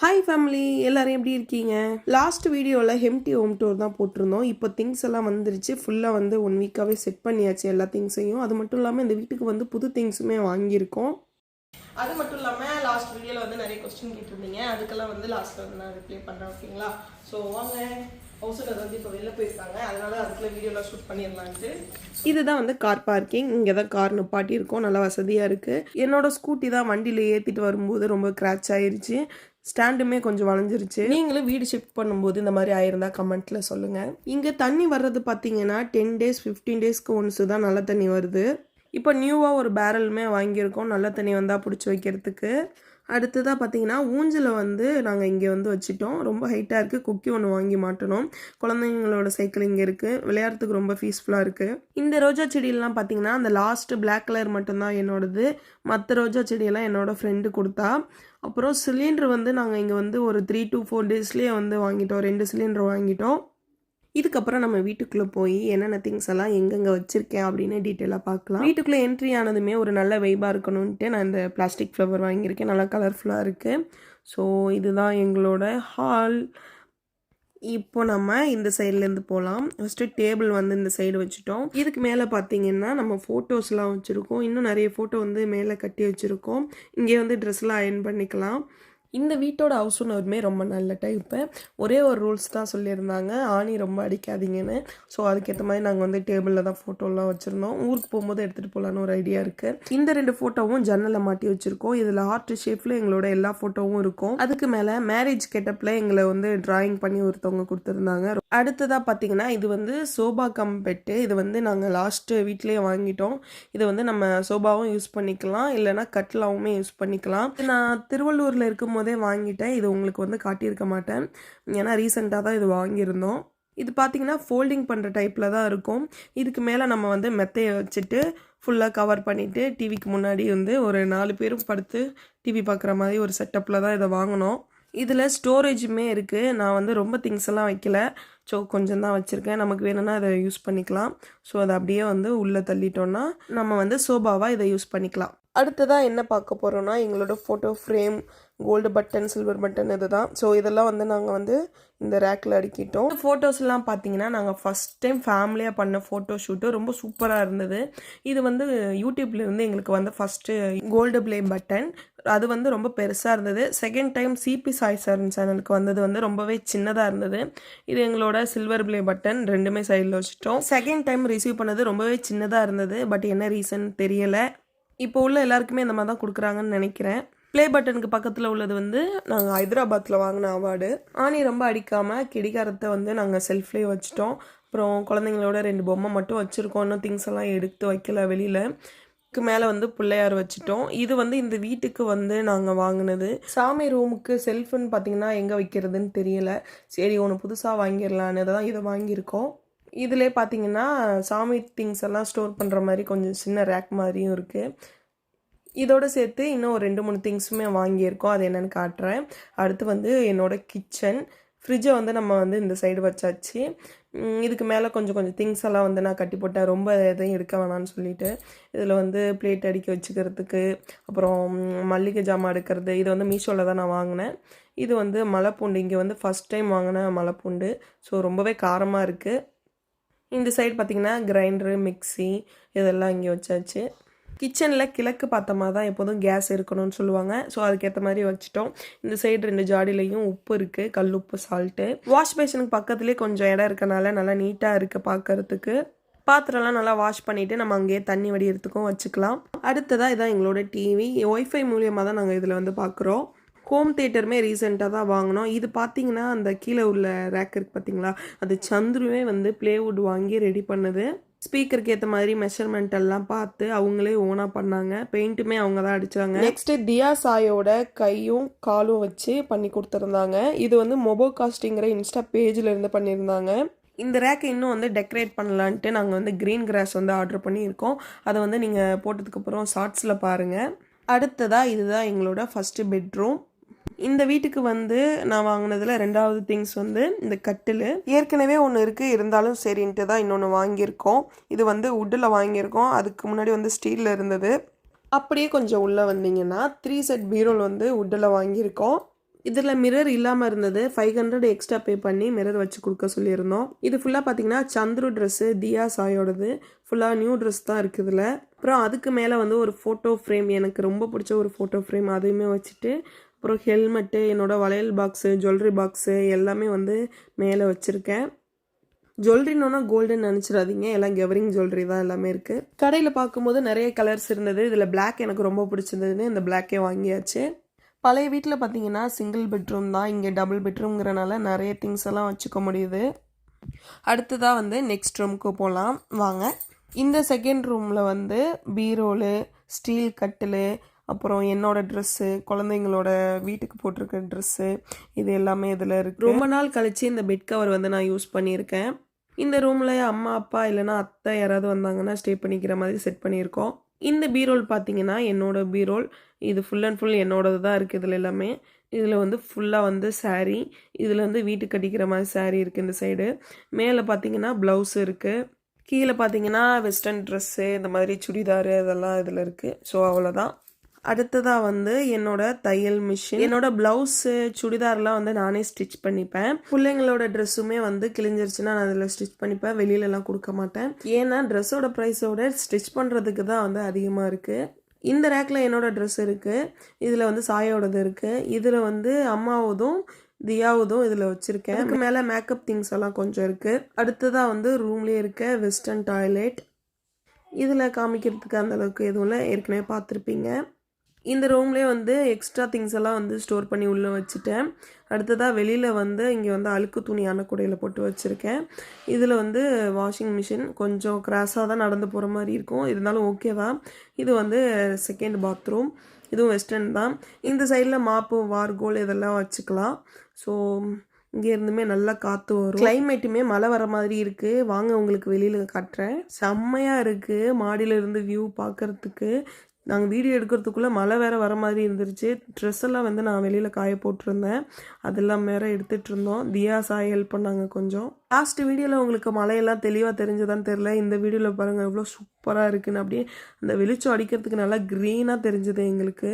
Hi family, எல்லாரும் எப்படி இருக்கீங்க? லாஸ்ட் வீடியோவில் ஹெம்டி ஹோம் டூர் தான் போட்டிருந்தோம். இப்போ திங்ஸ் எல்லாம் வந்துருச்சு. ஃபுல்லாக வந்து 1 வீக்காகவே செட் பண்ணியாச்சு எல்லா திங்ஸையும். அது மட்டும் இல்லாமல் இந்த வீட்டுக்கு வந்து புது திங்ஸுமே வாங்கியிருக்கோம். அது மட்டும் இல்லாமல் லாஸ்ட் வீடியோவில் வந்து நிறைய கொஸ்டின் கேட்டிருந்தீங்க. அதுக்கெல்லாம் வந்து லாஸ்ட்டில் வந்து நான் ரிப்ளை பண்ணுறேன், ஓகேங்களா? ஸோ வாங்க, ஹவுஸில் வந்து இப்போ வெளில போயிருக்காங்க, அதனால அதுக்குள்ள வீடியோலாம் ஷூட் பண்ணிடலான்ட்டு. இதுதான் வந்து கார் பார்க்கிங். இங்கே தான் கார் நிப்பாட்டி இருக்கோம். நல்லா வசதியாக இருக்குது. என்னோட ஸ்கூட்டி தான் வண்டியில் ஏற்றிட்டு வரும்போது ரொம்ப கிராச் ஆயிருச்சு. ஸ்டாண்டுமே கொஞ்சம் வளைஞ்சிருச்சு. நீங்களும் வீடு ஷிஃப்ட் பண்ணும்போது இந்த மாதிரி ஆயிருந்தா கமெண்ட்டில் சொல்லுங்கள். இங்கே தண்ணி வர்றது பார்த்தீங்கன்னா 10 days 15 daysக்கு ஒன்ஸு தான் நல்ல தண்ணி வருது. இப்போ நியூவாக ஒரு பேரலுமே வாங்கியிருக்கோம் நல்ல தண்ணி வந்தால் பிடிச்சி வைக்கிறதுக்கு. அடுத்ததாக பார்த்தீங்கன்னா ஊஞ்சலை வந்து நாங்கள் இங்கே வந்து வச்சுட்டோம். ரொம்ப ஹைட்டாக இருக்குது. குக்கி ஒன்று வாங்கி மாட்டணும். குழந்தைங்களோட சைக்கிள் இங்கே இருக்குது. விளையாடுறதுக்கு ரொம்ப பீஸ்ஃபுல்லாக இருக்குது. இந்த ரோஜா செடியெல்லாம் பார்த்தீங்கன்னா அந்த லாஸ்ட்டு பிளாக் கலர் மட்டும்தான் என்னோடது. மற்ற ரோஜா செடியெல்லாம் என்னோட ஃப்ரெண்டு கொடுத்தா. அப்புறம் சிலிண்டர் வந்து நாங்கள் இங்கே வந்து ஒரு 3 to 4 daysலேயே வந்து வாங்கிட்டோம். 2 சிலிண்டர் வாங்கிட்டோம். இதுக்கப்புறம் நம்ம வீட்டுக்குள்ளே போய் என்னென்ன திங்ஸ் எல்லாம் எங்கெங்கே வச்சுருக்கேன் அப்படின்னு டீட்டெயிலாக பார்க்கலாம். வீட்டுக்குள்ளே என்ட்ரி ஆனதுமே ஒரு நல்ல வைபாக இருக்கணும்ன்ட்டு நான் இந்த பிளாஸ்டிக் ஃப்ளவர் வாங்கியிருக்கேன். நல்லா கலர்ஃபுல்லாக இருக்குது. ஸோ இதுதான் எங்களோட ஹால். இப்போ நம்ம இந்த சைட்லேருந்து போகலாம். ஃபஸ்ட்டு டேபிள் வந்து இந்த சைடு வச்சுட்டோம். இதுக்கு மேலே பார்த்தீங்கன்னா நம்ம ஃபோட்டோஸ்லாம் வச்சுருக்கோம். இன்னும் நிறைய ஃபோட்டோ வந்து மேலே கட்டி வச்சுருக்கோம். இங்கே வந்து ட்ரெஸ்லாம் அயர்ன் பண்ணிக்கலாம். இந்த வீட்டோட ஹவுஸ் ஓனருமே ரொம்ப நல்ல டைப்பு. ஒரே ஒரு ரூல்ஸ் தான் சொல்லியிருந்தாங்க, ஆணி ரொம்ப அடிக்காதீங்கன்னு. ஸோ அதுக்கேற்ற மாதிரி நாங்கள் வந்து டேபிளில் தான் ஃபோட்டோலாம் வச்சுருந்தோம். ஊருக்கு போகும்போது எடுத்துகிட்டு போகலான்னு ஒரு ஐடியா இருக்குது. இந்த 2 ஃபோட்டோவும் ஜன்னலில் மாட்டி வச்சுருக்கோம். இதில் ஹார்ட் ஷேப்பில் எங்களோட எல்லா ஃபோட்டோவும் இருக்கும். அதுக்கு மேலே மேரேஜ் கெட்டப்பில் எங்களை வந்து டிராயிங் பண்ணி ஒருத்தவங்க கொடுத்துருந்தாங்க. அடுத்ததாக பார்த்தீங்கன்னா இது வந்து சோபா கம் பெட்டு. இது வந்து நாங்கள் லாஸ்ட்டு வீட்லேயே வாங்கிட்டோம். இதை வந்து நம்ம சோபாவும் யூஸ் பண்ணிக்கலாம், இல்லைனா கட்லாவுமே யூஸ் பண்ணிக்கலாம். நான் திருவள்ளூரில் இருக்கும் போதே வாங்கிட்டேன். இது உங்களுக்கு வந்து காட்டியிருக்க மாட்டேன், ஏன்னா ரீசெண்டாக தான் இது வாங்கியிருந்தோம். இது பார்த்தீங்கன்னா ஃபோல்டிங் பண்ணுற டைப்பில் தான் இருக்கும். இதுக்கு மேலே நம்ம வந்து மெத்தையை வச்சுட்டு ஃபுல்லாக கவர் பண்ணிவிட்டு டிவிக்கு முன்னாடி வந்து ஒரு 4 பேரும் படுத்து டிவி பார்க்குற மாதிரி ஒரு செட்டப்பில் தான் இதை வாங்கினோம். இதில் ஸ்டோரேஜுமே இருக்குது. நான் வந்து ரொம்ப திங்ஸ் எல்லாம் வைக்கல, ஸோ கொஞ்சம் தான் வச்சுருக்கேன். நமக்கு வேணும்னா அதை யூஸ் பண்ணிக்கலாம். ஸோ அதை அப்படியே வந்து உள்ளே தள்ளிட்டோன்னா நம்ம வந்து சோபாவாக இதை யூஸ் பண்ணிக்கலாம். அடுத்ததாக என்ன பார்க்க போகிறோன்னா எங்களோட photo frame, gold button, silver button இது தான். ஸோ இதெல்லாம் வந்து நாங்கள் வந்து இந்த ரேக்கில் அடுக்கிட்டோம். ஃபோட்டோஸ்லாம் பார்த்தீங்கன்னா நாங்கள் ஃபஸ்ட் டைம் ஃபேமிலியாக பண்ண ஃபோட்டோ ஷூட்டு ரொம்ப சூப்பராக இருந்தது. இது வந்து யூடியூப்லேருந்து எங்களுக்கு வந்து ஃபஸ்ட்டு கோல்டு ப்ளே பட்டன், அது வந்து ரொம்ப பெருசாக இருந்தது. Second time Sibi Sai sir சேனலுக்கு வந்தது வந்து ரொம்பவே சின்னதாக இருந்தது. இது எங்களோட சில்வர் ப்ளே பட்டன், ரெண்டுமே சைடில் வச்சுட்டோம். செகண்ட் டைம் ரிசீவ் பண்ணது ரொம்பவே சின்னதாக இருந்தது. பட் என்ன ரீசன் தெரியலை. இப்போ உள்ள எல்லாருக்குமே இந்த மாதிரி தான் கொடுக்குறாங்கன்னு நினைக்கிறேன். ப்ளே பட்டனுக்கு பக்கத்தில் உள்ளது வந்து நாங்கள் ஹைதராபாத்தில் வாங்கின அவார்டு. ஆணி ரொம்ப அடிக்காமல் கிடிகாரத்தை வந்து நாங்கள் செல்ஃப்லேயே வச்சுட்டோம். அப்புறம் குழந்தைங்களோட 2 பொம்மை மட்டும் வச்சுருக்கோம். இன்னும் திங்ஸ் எல்லாம் எடுத்து வைக்கல வெளியில். மேலே வந்து பிள்ளையார் வச்சுட்டோம். இது வந்து இந்த வீட்டுக்கு வந்து நாங்கள் வாங்கினது. சாமி ரூமுக்கு செல்ஃபுன்னு பார்த்தீங்கன்னா எங்கே வைக்கிறதுன்னு தெரியல. சரி ஒன்று புதுசாக வாங்கிடலான்னு தான் இதை வாங்கியிருக்கோம். இதிலே பார்த்தீங்கன்னா சாமி திங்ஸ் எல்லாம் ஸ்டோர் பண்ணுற மாதிரி கொஞ்சம் சின்ன ரேக் மாதிரியும் இருக்குது. இதோடு சேர்த்து இன்னும் ஒரு 2-3 திங்ஸுமே வாங்கியிருக்கோம். அது என்னென்னு காட்டுறேன். அடுத்து வந்து என்னோடய கிச்சன். ஃப்ரிட்ஜை வந்து நம்ம வந்து இந்த சைடு வச்சாச்சு. இதுக்கு மேலே கொஞ்சம் திங்ஸ் எல்லாம் வந்து நான் கட்டி போட்டேன், ரொம்ப எதையும் எடுக்க வேணான்னு சொல்லிட்டு. இதில் வந்து பிளேட் அடிக்க வச்சுக்கிறதுக்கு, அப்புறம் மல்லிகை ஜாமான் எடுக்கிறது. இது வந்து மீஷோவில் தான் நான் வாங்கினேன். இது வந்து மலைப்பூண்டு. இங்கே வந்து ஃபஸ்ட் டைம் வாங்கின மலைப்பூண்டு. ஸோ ரொம்பவே காரமாக இருக்குது. இந்த சைடு பார்த்திங்கன்னா கிரைண்டரு, மிக்சி இதெல்லாம் இங்கே வச்சாச்சு. கிச்சனில் கிழக்கு பார்த்தமாக தான் எப்போதும் கேஸ் இருக்கணும்னு சொல்லுவாங்க. ஸோ அதுக்கேற்ற மாதிரி வச்சுட்டோம். இந்த சைடு 2 ஜாடிலையும் உப்பு இருக்குது, கல் உப்பு, சால்ட்டு. வாஷ் பேஷனுக்கு பக்கத்துலேயே கொஞ்சம் இடம் இருக்கனால நல்லா நீட்டாக இருக்குது பார்க்குறதுக்கு. பாத்திரம்லாம் நல்லா வாஷ் பண்ணிவிட்டு நம்ம அங்கேயே தண்ணி வடிகிறதுக்கும் வச்சுக்கலாம். அடுத்ததாக இதான் எங்களோட டிவி. ஒய்ஃபை மூலியமாக தான் நாங்கள் இதில் வந்து பார்க்குறோம். ஹோம் தியேட்டருமே ரீசெண்டாக தான் வாங்கினோம். இது பார்த்தீங்கன்னா அந்த கீழே உள்ள ரேக் இருக்குது பார்த்தீங்களா, அது சந்துருவே வந்து ப்ளேவுட் வாங்கி ரெடி பண்ணுது. ஸ்பீக்கருக்கு ஏற்ற மாதிரி மெஷர்மெண்ட் எல்லாம் பார்த்து அவங்களே ஓனாக பண்ணாங்க. பெயிண்ட்டுமே அவங்க தான் அடித்தாங்க. நெக்ஸ்ட்டு தியா சாயோட கையும் காலும் வச்சு பண்ணி கொடுத்துருந்தாங்க. இது வந்து மொபோ காஸ்டிங்கிற இன்ஸ்டா பேஜில் இருந்து பண்ணியிருந்தாங்க. இந்த ரேக்கை இன்னும் வந்து டெக்கரேட் பண்ணலான்ட்டு நாங்கள் வந்து க்ரீன் கிராஸ் வந்து ஆர்டர் பண்ணியிருக்கோம். அதை வந்து நீங்கள் போட்டதுக்கப்புறம் ஷார்ட்ஸில் பாருங்கள். அடுத்ததாக இதுதான் எங்களோட ஃபஸ்ட்டு பெட்ரூம். இந்த வீட்டுக்கு வந்து நான் வாங்கினதில் 2வது திங்ஸ் வந்து இந்த கட்டில். ஏற்கனவே ஒன்று இருக்குது, இருந்தாலும் சரின்ட்டு தான் இன்னொன்று வாங்கியிருக்கோம். இது வந்து வுட்டில் வாங்கியிருக்கோம். அதுக்கு முன்னாடி வந்து ஸ்டீலில் இருந்தது. அப்படியே கொஞ்சம் உள்ளே வந்தீங்கன்னா 3 செட் பீரோல் வந்து வுட்டில் வாங்கியிருக்கோம். இதில் மிரர் இல்லாமல் இருந்தது. 500 எக்ஸ்ட்ரா பே பண்ணி மிரர் வச்சு கொடுக்க சொல்லியிருந்தோம். இது ஃபுல்லாக பார்த்தீங்கன்னா சந்துரு ட்ரெஸ்ஸு, தியா சாயோடது. ஃபுல்லாக நியூ ட்ரெஸ் தான் இருக்குது இதில். அப்புறம் அதுக்கு மேலே வந்து ஒரு ஃபோட்டோ ஃப்ரேம், எனக்கு ரொம்ப பிடிச்ச ஒரு ஃபோட்டோ ஃப்ரேம், அதையுமே வச்சுட்டு அப்புறம் ஹெல்மெட்டு, என்னோடய வளையல் பாக்ஸு, ஜுவல்லரி பாக்ஸு எல்லாமே வந்து மேலே வச்சுருக்கேன். ஜுவல்லரினோன்னா கோல்டுன்னு நினச்சிடாதீங்க, எல்லாம் கெவரிங் ஜுவல்லரி தான் எல்லாமே இருக்குது. கடையில் பார்க்கும்போது நிறைய கலர்ஸ் இருந்தது. இதில் பிளாக் எனக்கு ரொம்ப பிடிச்சிருந்ததுன்னு இந்த பிளாக்கே வாங்கியாச்சு. பழைய வீட்டில் பார்த்தீங்கன்னா சிங்கிள் பெட்ரூம் தான், இங்கே டபுள் பெட்ரூம்ங்கிறனால நிறைய திங்ஸ் எல்லாம் வச்சுக்க முடியுது. அடுத்ததாக வந்து நெக்ஸ்ட் ரூமுக்கு போகலாம் வாங்க. இந்த செகண்ட் ரூமில் வந்து பீரோலு, ஸ்டீல் கட்டில், அப்புறம் என்னோட ட்ரெஸ்ஸு, குழந்தைங்களோட வீட்டுக்கு போட்டிருக்க ட்ரெஸ்ஸு, இது எல்லாமே இதில் இருக்குது. ரொம்ப நாள் கழித்து இந்த பெட் கவர் வந்து நான் யூஸ் பண்ணியிருக்கேன். இந்த ரூமில் அம்மா அப்பா இல்லைனா அத்தை யாராவது வந்தாங்கன்னா ஸ்டே பண்ணிக்கிற மாதிரி செட் பண்ணியிருக்கோம். இந்த பீரோல் பார்த்தீங்கன்னா என்னோட பீரோல், இது ஃபுல் அண்ட் ஃபுல் என்னோடது தான் இருக்குது. இதில் எல்லாமே இதில் வந்து ஃபுல்லாக வந்து சாரீ, இதில் வந்து வீட்டுக்கு கட்டிக்கிற மாதிரி சாரீ இருக்குது. இந்த சைடு மேலே பார்த்தீங்கன்னா ப்ளவுஸ் இருக்குது. கீழே பார்த்தீங்கன்னா வெஸ்டர்ன் ட்ரெஸ்ஸு, இந்த மாதிரி சுடிதாரு இதெல்லாம் இதில் இருக்குது. ஸோ அவ்வளோதான். அடுத்ததாக வந்து என்னோட தையல் மிஷின், என்னோட ப்ளவுஸு சுடிதார்லாம் வந்து நானே ஸ்டிச் பண்ணிப்பேன். பிள்ளைங்களோட ட்ரெஸ்ஸுமே வந்து கிழிஞ்சிருச்சுன்னா நான் அதில் ஸ்டிச் பண்ணிப்பேன், வெளியிலலாம் கொடுக்க மாட்டேன். ஏன்னா ட்ரெஸ்ஸோட ப்ரைஸோட ஸ்டிச் பண்ணுறதுக்கு தான் வந்து அதிகமாக இருக்குது. இந்த ரேக்கில் என்னோட ட்ரெஸ் இருக்குது, இதில் வந்து சாயோடது இருக்குது, இதில் வந்து அம்மாவதும் தியாவதும் இதில் வச்சுருக்கேன். அதுக்கு மேலே மேக்கப் திங்ஸ் எல்லாம் கொஞ்சம் இருக்குது. அடுத்ததாக வந்து ரூம்லேயே இருக்க வெஸ்டர்ன் டாய்லெட், இதில் காமிக்கிறதுக்கு அந்தளவுக்கு எதுவும் இல்லை, ஏற்கனவே பார்த்துருப்பீங்க. இந்த ரூம்லேயே வந்து எக்ஸ்ட்ரா திங்ஸ் எல்லாம் வந்து ஸ்டோர் பண்ணி உள்ளே வச்சுட்டேன். அடுத்ததாக வெளியில் வந்து இங்கே வந்து அழுக்கு துணி அன்னக்கூடையில் போட்டு வச்சுருக்கேன். இதில் வந்து வாஷிங் மிஷின் கொஞ்சம் கிராஸாக தான் நடந்து போகிற மாதிரி இருக்கும், இருந்தாலும் ஓகே தான். இது வந்து செகண்ட் பாத்ரூம், இதுவும் வெஸ்டர்ன் தான். இந்த சைடில் மாப்பு, வார்கோல் இதெல்லாம் வச்சுக்கலாம். ஸோ இங்கே இருந்துமே நல்லா காற்று வரும். கிளைமேட்டுமே மழை வர மாதிரி இருக்குது. வாங்க உங்களுக்கு வெளியில் காட்டுறேன். செம்மையாக இருக்குது மாடியில் இருந்து வியூ பார்க்குறதுக்கு. நாங்கள் வீடியோ எடுக்கிறதுக்குள்ளே மழை வேறு வர மாதிரி இருந்துருச்சு. ட்ரெஸ் எல்லாம் வந்து நான் வெளியில் காய போட்டிருந்தேன், அதெல்லாம் வேறு எடுத்துகிட்டு இருந்தோம். தியா சாய் ஹெல்ப் பண்ணாங்க கொஞ்சம். லாஸ்ட் வீடியோவில் உங்களுக்கு மழையெல்லாம் தெளிவாக தெரிஞ்சதான்னு தெரில. இந்த வீடியோவில் பாருங்கள் எவ்வளோ சூப்பராக இருக்குன்னு. அப்படியே அந்த வெளிச்சம் அடிக்கிறதுக்கு நல்லா க்ரீனாக தெரிஞ்சுது எங்களுக்கு.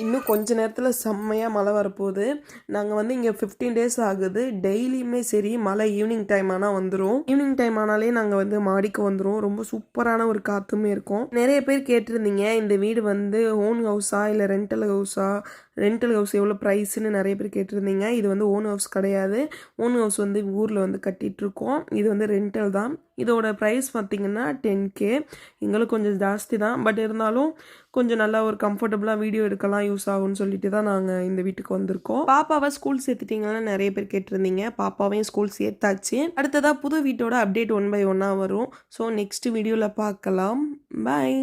இன்னும் கொஞ்ச நேரத்தில் செம்மையாக மழை வரப்போகுது. நாங்கள் வந்து இங்கே 15 days ஆகுது. டெய்லியுமே சரி மழை ஈவினிங் டைம் ஆனால் வந்துடும். ஈவினிங் டைம் ஆனாலே நாங்கள் வந்து மாடிக்கு வந்துடும். ரொம்ப சூப்பரான ஒரு காற்றுமே இருக்கும். நிறைய பேர் கேட்டிருந்தீங்க இந்த வீடு வந்து ஓன் ஹவுஸா இல்லை ரெண்டல் ஹவுஸா, ரெண்டல் ஹவுஸ் எவ்வளோ ப்ரைஸுன்னு நிறைய பேர் கேட்டிருந்தீங்க. இது வந்து ஓன் ஹவுஸ் கிடையாது. ஓன் ஹவுஸ் வந்து ஊரில் வந்து கட்டிகிட்ருக்கோம். இது வந்து ரெண்டல் தான். இதோட ப்ரைஸ் பார்த்திங்கன்னா 10K. எங்களுக்கு கொஞ்சம் ஜாஸ்தி தான், பட் இருந்தாலும் கொஞ்சம் நல்லா ஒரு கம்ஃபர்டபுளாக வீடியோ எடுக்கலாம், யூஸ் ஆகும்னு சொல்லிட்டு தான் நாங்கள் இந்த வீட்டுக்கு வந்திருக்கோம். பாப்பாவை ஸ்கூல் சேர்த்துட்டிங்கன்னு நிறைய பேர் கேட்டிருந்தீங்க. பாப்பாவையும் ஸ்கூல் சேர்த்தாச்சு. அடுத்ததாக புது வீட்டோட அப்டேட் 1 by 1 வரும். ஸோ நெக்ஸ்ட் வீடியோவில் பார்க்கலாம். பாய்.